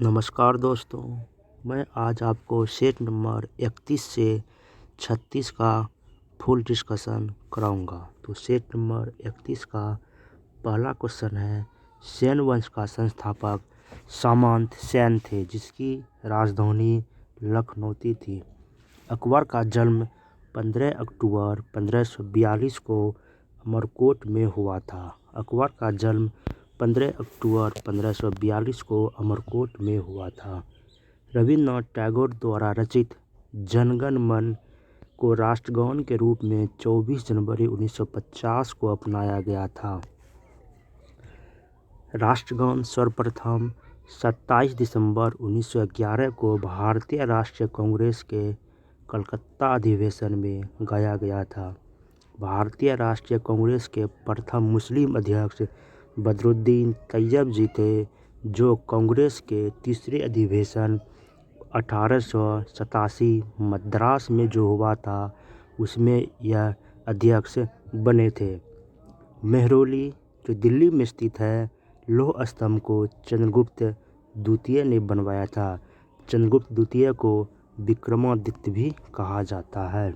नमस्कार दोस्तों, मैं आज आपको सेट नंबर 31 से 36 का फुल डिस्कशन कराऊंगा। तो सेट नंबर 31 का पहला क्वेश्चन है, सेन वंश का संस्थापक सामंत सेन थे जिसकी राजधानी लखनऊ थी। अकबर का जन्म 15 अक्टूबर 1542 को अमरकोट में हुआ था। अकबर का जन्म 15 अक्टूबर 1542 को अमरकोट में हुआ था। रविन्द्रनाथ टैगोर द्वारा रचित जनगण मन को राष्ट्रगान के रूप में 24 जनवरी 1950 को अपनाया गया था। राष्ट्रगान सर्वप्रथम 27 दिसंबर 1911 को भारतीय राष्ट्रीय कांग्रेस के कलकत्ता अधिवेशन में गाया गया था। भारतीय राष्ट्रीय कांग्रेस के प्रथम मुस्लिम अध्यक्ष बदरुद्दीन तैयब जी थे, जो कांग्रेस के तीसरे अधिवेशन 1887 मद्रास में जो हुआ था उसमें यह अध्यक्ष बने थे। मेहरौली जो दिल्ली में स्थित है, लौह स्तंभ को चंद्रगुप्त द्वितीय ने बनवाया था। चंद्रगुप्त द्वितीय को विक्रमादित्य भी कहा जाता है।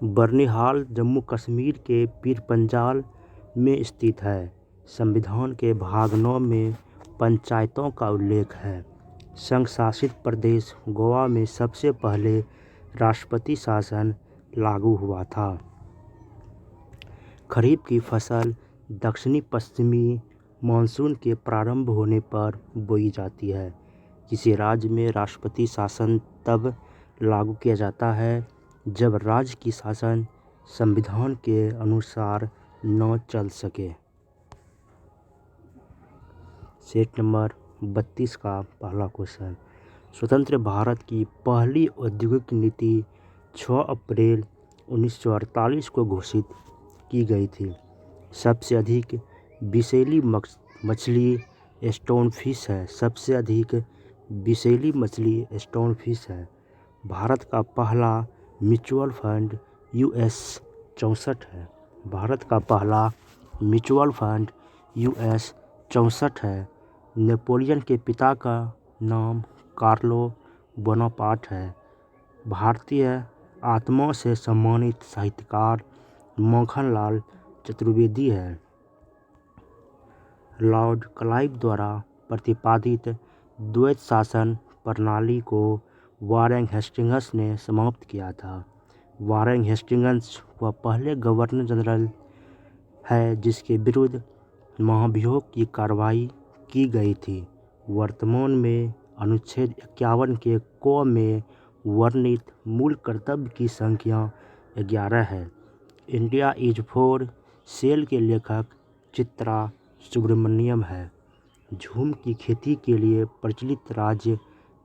बर्निहाल जम्मू कश्मीर के पीरपंजाल में स्थित है। संविधान के भाग 9 में पंचायतों का उल्लेख है। संघ शासित प्रदेश गोवा में सबसे पहले राष्ट्रपति शासन लागू हुआ था। खरीफ की फसल दक्षिणी पश्चिमी मानसून के प्रारंभ होने पर बोई जाती है। किसी राज्य में राष्ट्रपति शासन तब लागू किया जाता है जब राज्य की शासन संविधान के अनुसार न चल सके। सेट नंबर 32 का पहला क्वेश्चन, स्वतंत्र भारत की पहली औद्योगिक नीति 6 अप्रैल 1948 को घोषित की गई थी। सबसे अधिक विषैली मछली स्टोनफिश है। सबसे अधिक विषैली मछली स्टोनफिश है। भारत का पहला म्यूचुअल फंड US 64 है। भारत का पहला म्यूचुअल फंड US 64 है। नेपोलियन के पिता का नाम कार्लो बोनापार्ट है। भारतीय आत्माओं से सम्मानित साहित्यकार माखनलाल चतुर्वेदी है। लॉर्ड क्लाइव द्वारा प्रतिपादित द्वैत शासन प्रणाली को वारेन हेस्टिंग्स ने समाप्त किया था। वारेन हेस्टिंग्स वह पहले गवर्नर जनरल है जिसके विरुद्ध महाभियोग की कार्रवाई की गई थी। वर्तमान में अनुच्छेद 51 के क में वर्णित मूल कर्तव्य की संख्या 11 है। इंडिया इज फॉर सेल के लेखक चित्रा सुब्रमण्यम है। झूम की खेती के लिए प्रचलित राज्य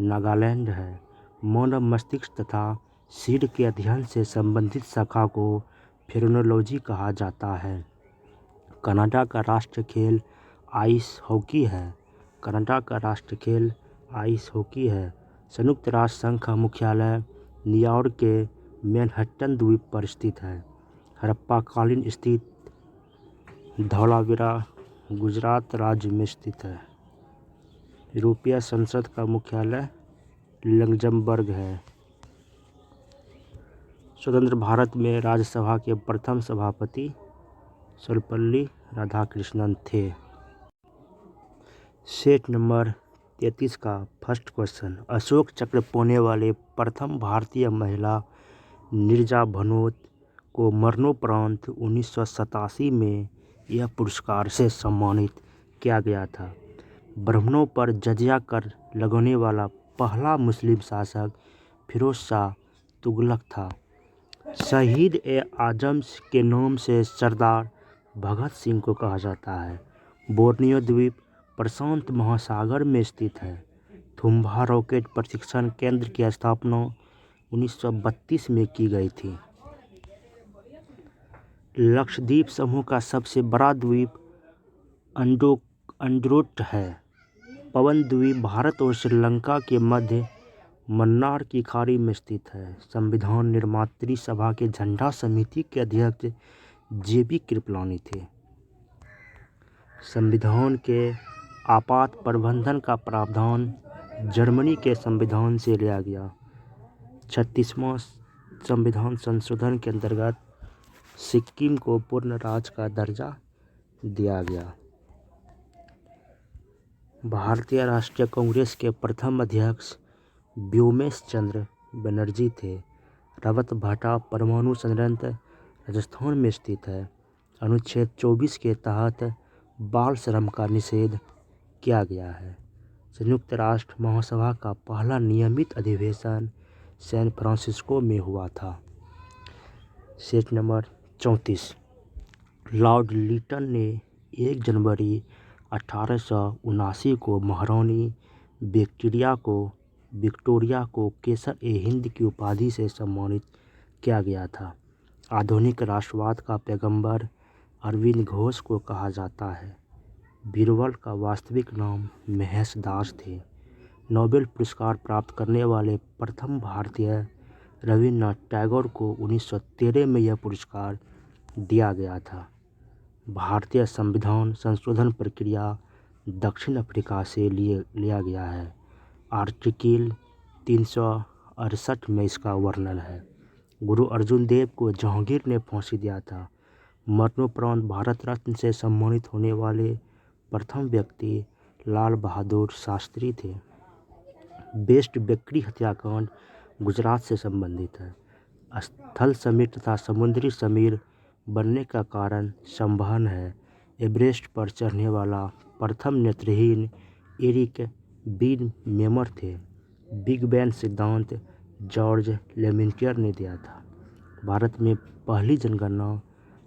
नागालैंड है। मानव मस्तिष्क तथा सिर के अध्ययन से संबंधित शाखा को फेरोनोलॉजी कहा जाता है। कनाडा का राष्ट्रीय खेल आइस हॉकी है। कनाडा का राष्ट्रीय खेल आइस हॉकी है। संयुक्त राष्ट्र संघ का मुख्यालय न्यूयॉर्क के मैनहट्टन द्वीप पर स्थित है। हड़प्पा कालीन स्थित धौलावीरा गुजरात राज्य में स्थित है। यूरोपीय संसद का मुख्यालय लग्जमबर्ग है। स्वतंत्र भारत में राज्यसभा के प्रथम सभापति सर्वपल्ली राधाकृष्णन थे। सेट नंबर 33 का फर्स्ट क्वेश्चन, अशोक चक्र पाने वाले प्रथम भारतीय महिला नीरजा भनोत को मरणोपरांत 1987 में यह पुरस्कार से सम्मानित किया गया था। ब्राह्मणों पर जजिया कर लगाने वाला पहला मुस्लिम शासक फिरोज शाह तुगलक था। शहीद-ए-आजम के नाम से सरदार भगत सिंह को कहा जाता है। बोर्नियो द्वीप प्रशांत महासागर में स्थित है। थुम्बा रॉकेट प्रशिक्षण केंद्र की स्थापना 1932 में की गई थी। लक्षद्वीप समूह का सबसे बड़ा द्वीप अंडोरा है। पवन द्वीप भारत और श्रीलंका के मध्य मन्नार की खाड़ी में स्थित है। संविधान निर्मात्री सभा के झंडा समिति के अध्यक्ष JB कृपलानी थे। संविधान के आपात प्रबंधन का प्रावधान जर्मनी के संविधान से लिया गया। 36वां संविधान संशोधन के अंतर्गत सिक्किम को पूर्ण राज्य का दर्जा दिया गया। भारतीय राष्ट्रीय कांग्रेस के प्रथम अध्यक्ष व्योमेश चंद्र बनर्जी थे। रावतभाटा परमाणु संयंत्र राजस्थान में स्थित है। अनुच्छेद 24 के तहत बाल श्रम का निषेध किया गया है। संयुक्त राष्ट्र महासभा का पहला नियमित अधिवेशन सैन फ्रांसिस्को में हुआ था। Set number 34। लॉर्ड लिटन ने 1 जनवरी 1879 को महारानी विक्टोरिया को केसर-ए-हिंद की उपाधि से सम्मानित किया गया था। आधुनिक राष्ट्रवाद का पैगंबर अरविंद घोष को कहा जाता है। बीरबल का वास्तविक नाम महेश दास थे। नोबेल पुरस्कार प्राप्त करने वाले प्रथम भारतीय रविन्द्रनाथ टैगोर को 1913 में यह पुरस्कार दिया गया था। भारतीय संविधान संशोधन प्रक्रिया दक्षिण अफ्रीका से लिया गया है। आर्टिकल 368 में इसका वर्णन है। गुरु अर्जुन देव को जहांगीर ने फांसी दिया था। मरणोपरांत भारत रत्न से सम्मानित होने वाले प्रथम व्यक्ति लाल बहादुर शास्त्री थे। बेस्ट बेकरी हत्याकांड गुजरात से संबंधित है। स्थल समीर तथा समुद्री समीर बनने का कारण संवहन है। एवरेस्ट पर चढ़ने वाला प्रथम नेत्रहीन एरिक बीन मेमर थे। बिग बैंग सिद्धांत जॉर्ज लेमेंटियर ने दिया था। भारत में पहली जनगणना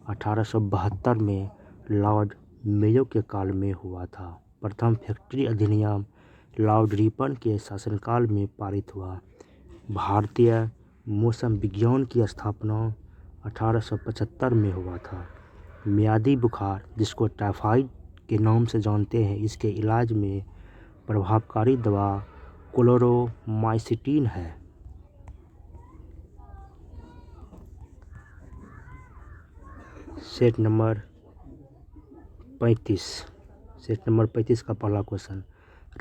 1872 में लॉर्ड मेयो के काल में हुआ था। प्रथम फैक्ट्री अधिनियम लॉर्ड रिपन के शासनकाल में पारित हुआ। भारतीय मौसम विज्ञान की स्थापना 1875 में हुआ था। मियादी बुखार, जिसको टाइफाइड के नाम से जानते हैं, इसके इलाज में प्रभावकारी दवा क्लोरोमाइसिटिन है। सेट नंबर 35 का पहला क्वेश्चन।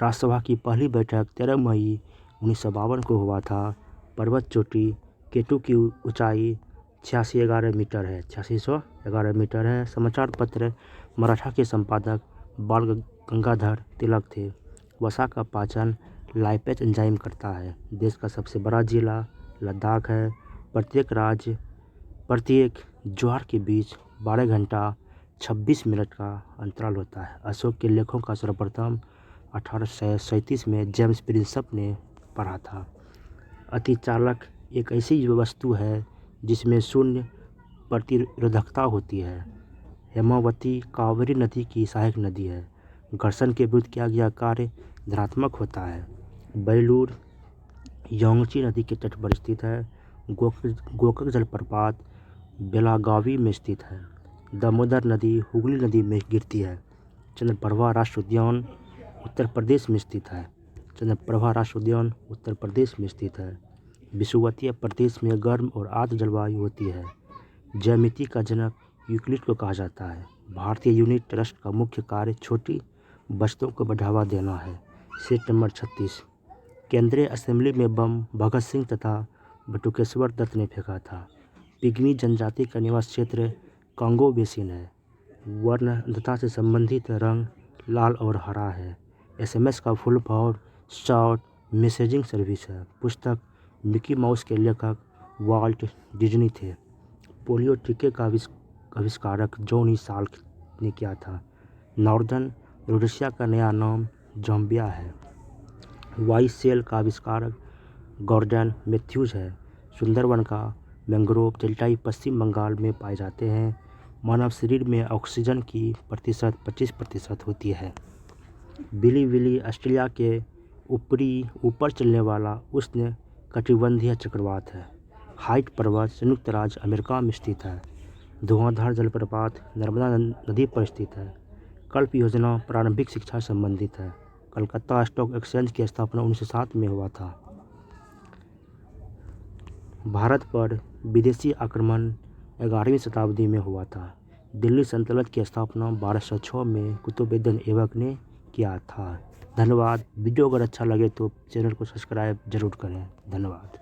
राज्यसभा की पहली बैठक 13 मई 1952 को हुआ था। पर्वत चोटी केटू की ऊंचाई 8611 मीटर है। 8611 मीटर है। समाचार पत्र मराठा के संपादक बाल गंगाधर तिलक थे। वसा का पाचन लाइपेज एंजाइम करता है। देश का सबसे बड़ा जिला लद्दाख है। प्रत्येक ज्वार के बीच 12 घंटा 26 मिनट का अंतराल होता है। अशोक के लेखों का सर्वप्रथम 1837 में जेम्स प्रिंसप ने पढ़ा था। अतिचालक एक ऐसी वस्तु है जिसमें शून्य प्रतिरोधकता होती है। हेमावती कावेरी नदी की सहायक नदी है। घर्षण के विरुद्ध किया गया कार्य धनात्मक होता है। बेलूर यांगची नदी के तट पर स्थित है। गोकक जलप्रपात बेलागावी में स्थित है। दामोदर नदी हुगली नदी में गिरती है। चंद्रप्रभा राष्ट्रीय उद्यान उत्तर प्रदेश में स्थित है। चंद्रप्रभा राष्ट्रीय उद्यान उत्तर प्रदेश में स्थित है। विषुवतीय प्रदेश में गर्म और आर्द्र जलवायु होती है। ज्यामिति का जनक यूक्लिड को कहा जाता है। भारतीय यूनिट ट्रस्ट का मुख्य कार्य छोटी बचतों को बढ़ावा देना है। Set number 36। केंद्रीय असेंबली में बम भगत सिंह तथा बटुकेश्वर दत्त ने फेंका था। पिग्मी जनजाति का निवास क्षेत्र कांगो बेसिन है। वर्ण अंधता से संबंधित रंग लाल और हरा है। SMS का full form short messaging service है। पुस्तक मिकी माउस के लेखक वाल्ट डिज्नी थे। पोलियो टीके का आविष्कारक जॉनी साल्क ने किया था। नॉर्दर्न रोडेशिया का नया नाम जाम्बिया है। वाई सेल का आविष्कारक गॉर्डन मैथ्यूज है। सुंदरवन का मैंग्रोव डेल्टाई पश्चिम बंगाल में पाए जाते हैं। मानव शरीर में ऑक्सीजन की प्रतिशत 25% होती है। बिली विली ऑस्ट्रेलिया के ऊपर चलने वाला उष्ण कटिबंधीय चक्रवात है। हाइट पर्वत संयुक्त राज्य अमेरिका में स्थित है। धुआंधार जलप्रपात नर्मदा नदी पर स्थित है। कल्प योजना प्रारंभिक शिक्षा संबंधित है। कलकत्ता स्टॉक एक्सचेंज की स्थापना 1907 में हुआ था। भारत पर विदेशी आक्रमण 11वीं शताब्दी में हुआ था। दिल्ली सल्तनत की स्थापना 1206 में कुतुबुद्दीन ऐबक ने किया था। धन्यवाद। वीडियो अगर अच्छा लगे तो चैनल को सब्सक्राइब जरूर करें। धन्यवाद।